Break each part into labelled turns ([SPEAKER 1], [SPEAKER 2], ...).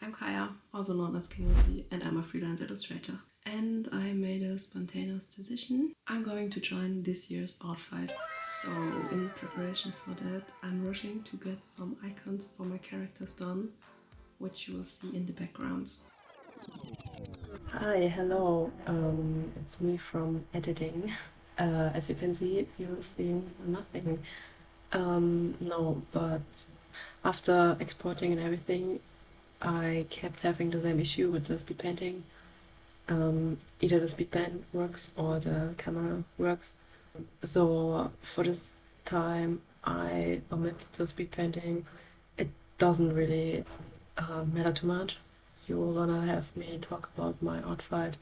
[SPEAKER 1] I'm Kaya, also known as Kinosi, and I'm a freelance illustrator. And I made a spontaneous decision. I'm going to join this year's ARTFIGHT. So in preparation for that, I'm rushing to get some icons for my characters done, which you will see in the background. Hi, hello. It's me from editing. As you can see, you're seeing nothing. No, but after exporting and everything, I kept having the same issue with the speed painting. Either the speed paint works or the camera works. So for this time, I omitted the speed painting. It doesn't really matter too much. You're gonna have me talk about my art fight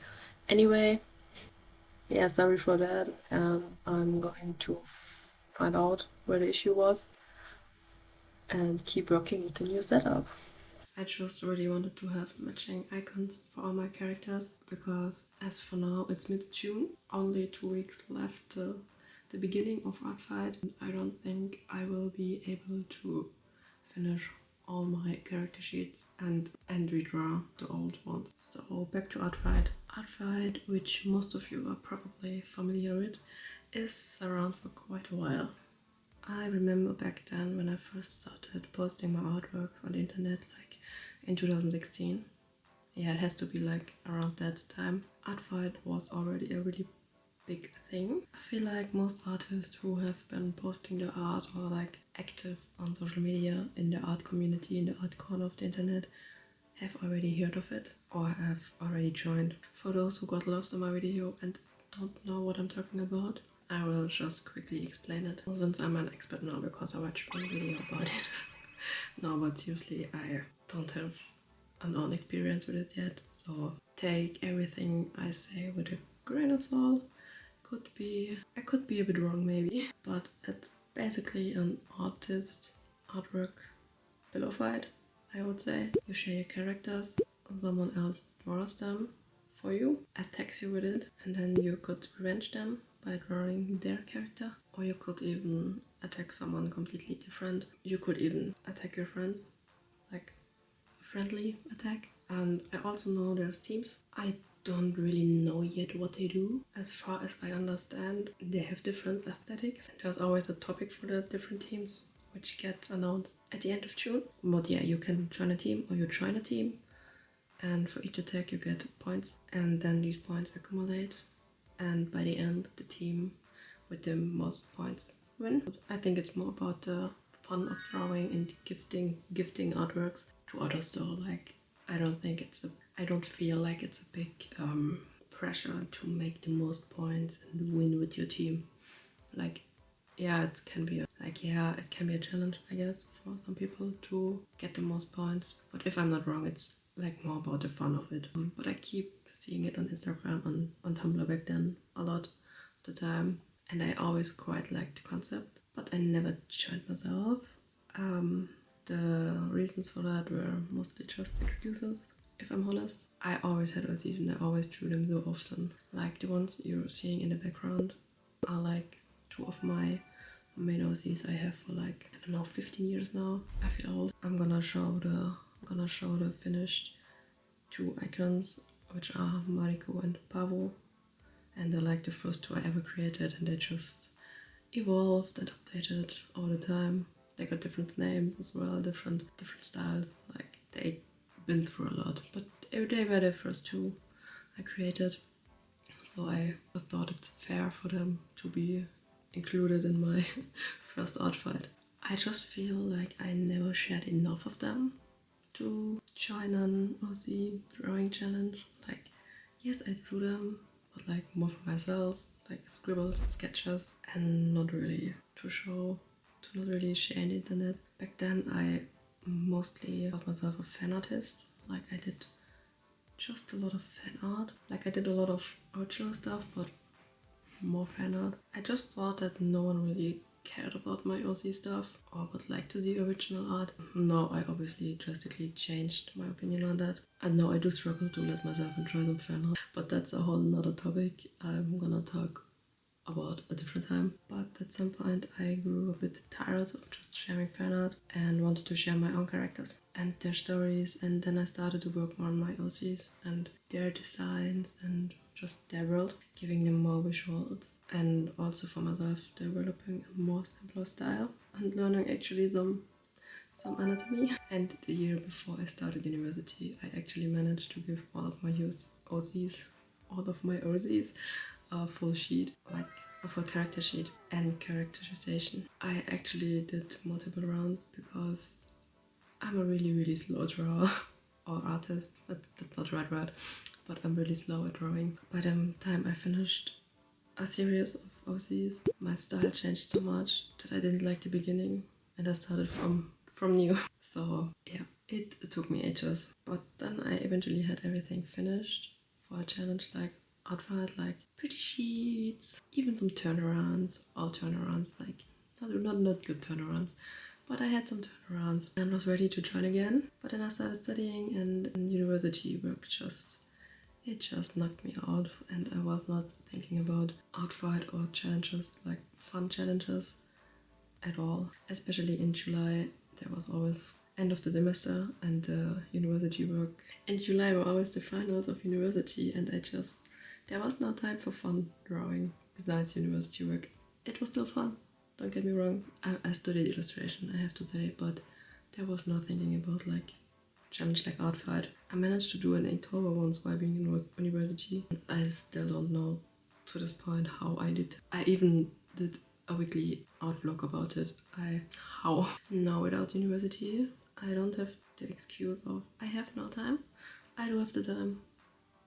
[SPEAKER 1] anyway. Yeah, sorry for that, and I'm going to find out where the issue was and keep working with the new setup. I just really wanted to have matching icons for all my characters because as for now it's mid-June, only 2 weeks left till the beginning of ARTFIGHT. I don't think I will be able to finish all my character sheets and redraw the old ones. So back to ARTFIGHT. ARTFIGHT, which most of you are probably familiar with, is around for quite a while. I remember back then when I first started posting my artworks on the internet, like in 2016. Yeah, it has to be like around that time. ARTFIGHT was already a really big thing. I feel like most artists who have been posting their art or like active on social media in the art community, in the art corner of the internet, have already heard of it or have already joined. For those who got lost in my video and don't know what I'm talking about, I will just quickly explain it, since I'm an expert now because I watched one video about it. No, but seriously, I don't have an own experience with it yet, so take everything I say with a grain of salt. I could be a bit wrong maybe, but it's basically an artwork pillow fight, I would say. You share your characters, someone else draws them for you, attacks you with it, and then you could revenge them by drawing their character, or you could even attack someone completely different. You could even attack your friends, like a friendly attack. And I also know there's teams. I don't really know yet what they do. As far as I understand, they have different aesthetics. There's always a topic for the different teams, which get announced at the end of June. But yeah, you can join a team or you join a team, and for each attack you get points, and then these points accumulate, and by the end the team with the most points win. I think it's more about the fun of drawing and gifting artworks to others though. Like I don't feel like it's a big pressure to make the most points and win with your team. Like yeah, it can be a challenge, I guess, for some people to get the most points. But if I'm not wrong, it's like more about the fun of it. But I keep seeing it on Instagram, on Tumblr back then a lot of the time, and I always quite liked the concept, but I never joined myself. The reasons for that were mostly just excuses. If I'm honest, I always had OCs and I always drew them so often. Like the ones you're seeing in the background are like two of my main OCs I have for like, I don't know, 15 years now. I feel old. I'm gonna show the finished two icons, which are Mariko and Pavo. And they're like the first two I ever created, and they just evolved and updated all the time. They got different names as well, different styles. Like they've been through a lot, but they were the first two I created. So I thought it's fair for them to be included in my first ARTFIGHT. I just feel like I never shared enough of them to join an OC drawing challenge. Like, yes, I drew them, but like more for myself, like scribbles, sketches, and not really to not really share on the internet. Back then, I mostly called myself a fan artist. Like, I did just a lot of fan art. Like, I did a lot of original stuff, but more fan art. I just thought that no one really cared about my OC stuff or would like to see original art. Now I obviously drastically changed my opinion on that. And now I do struggle to let myself enjoy some fan art. But that's a whole nother topic I'm gonna talk about a different time. But at some point I grew a bit tired of just sharing fan art and wanted to share my own characters and their stories, and then I started to work more on my OCs and their designs and just their world, giving them more visuals, and also for myself developing a more simpler style and learning actually some anatomy. And the year before I started university, I actually managed to give all of my OCs a full sheet, like a full character sheet and characterization. I actually did multiple rounds because I'm a really slow drawer or artist. That's not the right word, but I'm really slow at drawing. By the time I finished a series of OCs, my style changed so much that I didn't like the beginning, and I started from new. So yeah, it took me ages, but then I eventually had everything finished for a challenge like ARTFIGHT, like pretty sheets, even some turnarounds, all turnarounds, like not good turnarounds, but I had some turnarounds and was ready to join again. But then I started studying, and university work just knocked me out, and I was not thinking about ARTFIGHT or challenges, like fun challenges at all. Especially in July, there was always end of the semester and university work. In July were always the finals of university, and there was no time for fun drawing besides university work. It was still fun, don't get me wrong. I studied illustration, I have to say, but there was no thinking about like challenge like ARTFIGHT. I managed to do an Inktober once while being in university, and I still don't know to this point how I did. I even did a weekly art vlog about it. How? Now without university, I don't have the excuse of I have no time. I do have the time.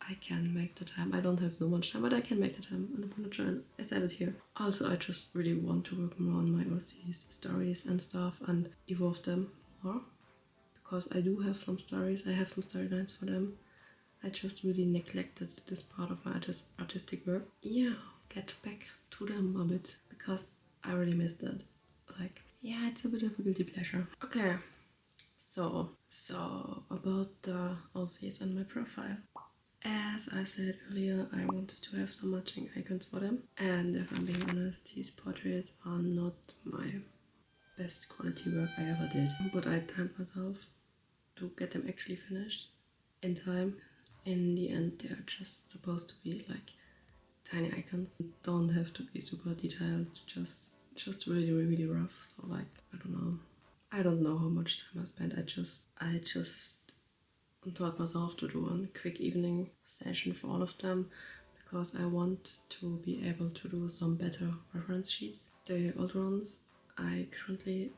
[SPEAKER 1] I can make the time. I don't have no much time, but I can make the time, and I'm gonna try and I said it here. Also, I just really want to work more on my OCs, stories and stuff, and evolve them more, because I do have some stories. I have some storylines for them. I just really neglected this part of my artistic work. Yeah, get back to them a bit, because I really missed that. Like, yeah, it's a bit of a guilty pleasure. Okay, so about the OCs and my profile. As I said earlier, I wanted to have some matching icons for them, and if I'm being honest, these portraits are not my best quality work I ever did, but I timed myself to get them actually finished in time. In the end, they're just supposed to be like tiny icons. Don't have to be super detailed, just really rough. So like, I don't know how much time I spent. I just taught myself to do a quick evening session for all of them, because I want to be able to do some better reference sheets. The old ones I currently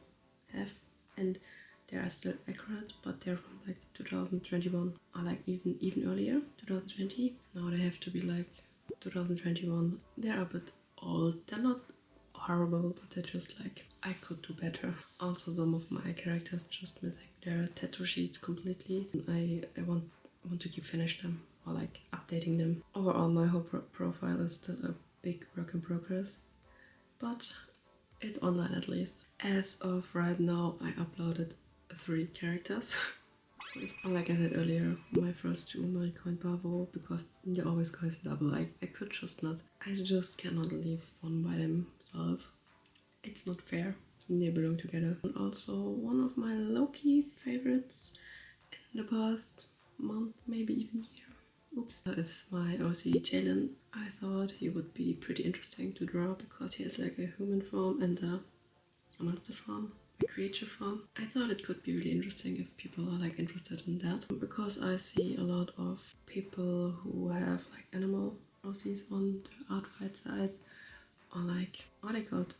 [SPEAKER 1] have, and they are still accurate, but they're from like 2021, or like even earlier, 2020. Now they have to be like 2021. They're a bit old. They're not horrible, but they're just like, I could do better. Also, some of my characters just missing their tattoo sheets completely. I want to keep finishing them, or like updating them. Overall, my whole profile is still a big work in progress, but it's online at least. As of right now, I uploaded 3 characters. Like I said earlier, my first 2 Mariko and Pavo, because they always guys double. I could just not. I just cannot leave one by themselves. It's not fair. They belong together. And also, one of my low-key favorites in the past month, maybe even year. Oops. Is my OC Jalen. I thought he would be pretty interesting to draw, because he has like a human form and a monster form, a creature form. I thought it could be really interesting if people are like interested in that, because I see a lot of people who have like animal OCs on the ARTFIGHT sites, or like, what are they called?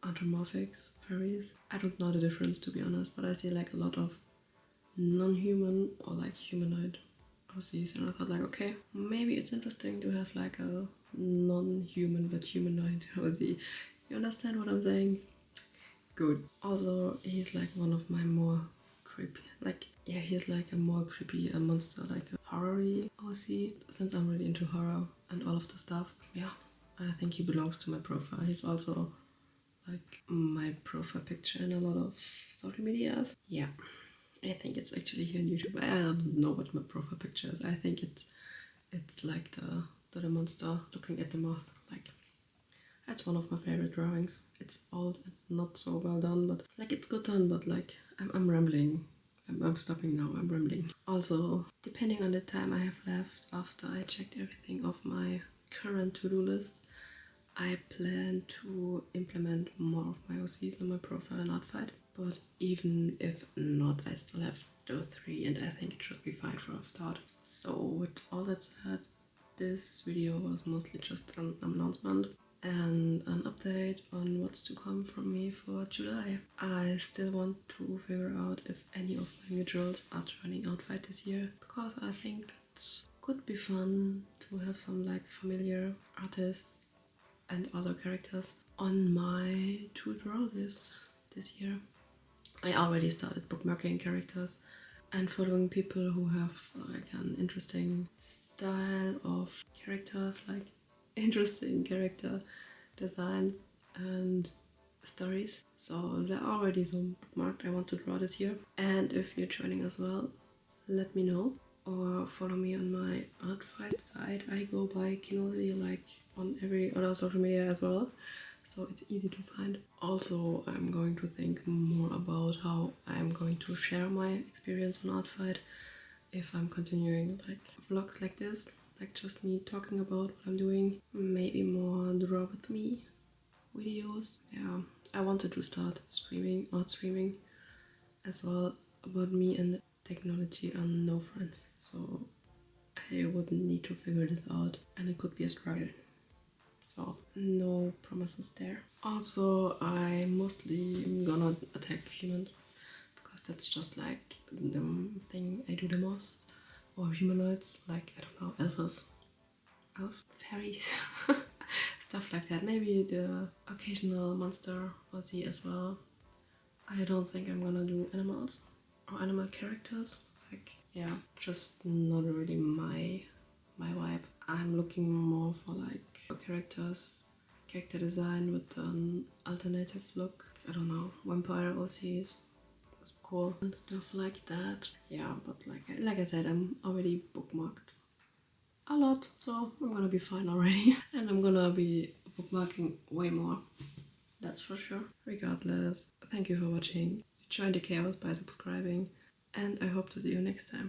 [SPEAKER 1] Anthropomorphics, furries. I don't know the difference, to be honest, but I see like a lot of non-human or like humanoid OCs, and I thought like, okay, maybe it's interesting to have like a non-human but humanoid OC. You understand what I'm saying? Good. Also, he's like one of my more creepy, like, yeah, he's like a more creepy a monster, like a horror-y OC, since I'm really into horror and all of the stuff. Yeah, I think he belongs to my profile. He's also like my profile picture in a lot of social medias. Yeah, I think it's actually here on YouTube. I don't know what my profile picture is. I think it's like the monster looking at the moth, like That's one of my favorite drawings. It's old and not so well done, but like it's good done, but like I'm rambling. I'm stopping now, I'm rambling. Also, depending on the time I have left after I checked everything off my current to-do list, I plan to implement more of my OCs on my profile and ARTFIGHT. But even if not, I still have those 3 and I think it should be fine for a start. So with all that said, this video was mostly just an announcement and an update on what's to come from me for July. I still want to figure out if any of my mutuals are joining ARTFIGHT this year, because I think it could be fun to have some like familiar artists and other characters on my to draw list this year. I already started bookmarking characters and following people who have like an interesting style of characters, like interesting character designs and stories. So there are already some bookmarked I want to draw this year. And if you're joining as well, let me know or follow me on my ARTFIGHT site. I go by Kinozi like on every other social media as well, so it's easy to find. Also, I'm going to think more about how I'm going to share my experience on ARTFIGHT, if I'm continuing like vlogs like this, like just me talking about what I'm doing, maybe more draw with me videos. Yeah, I wanted to start streaming, art streaming as well, but me and technology are no friends, so I would need to figure this out and it could be a struggle. So no promises there. Also, I mostly am gonna attack humans because that's just like the thing I do the most. Or humanoids, like I don't know, elves, fairies, stuff like that. Maybe the occasional monster we'll see as well. I don't think I'm gonna do animals or animal characters. Like, yeah, just not really my vibe. I'm looking more for like character design with an alternative look. I don't know, vampire OCs is cool and stuff like that. Yeah, but like I said, I'm already bookmarked a lot, so I'm gonna be fine already. And I'm gonna be bookmarking way more, that's for sure. Regardless, thank you for watching. Join the chaos by subscribing, and I hope to see you next time.